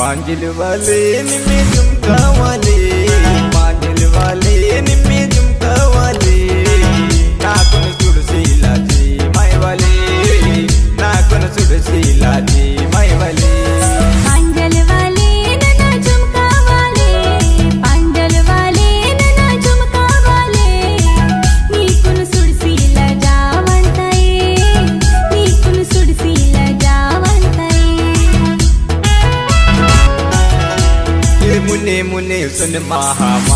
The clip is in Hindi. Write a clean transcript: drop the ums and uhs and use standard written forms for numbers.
पांजिल वाले निम्मे झुमका वाले, पांजिल वाले निम्मे झुमका वाले, नाकुन सुडसीला जी माय वाले, नाकुन सुडसीला जी माय वाले। पांजल वाले नना झुमका वाले, पांजल वाले नना झुमका वाले, नीकुन सुडसीला जावंताये, नीकुन सुडसीला जावंताये। मुने मुने सुन महामा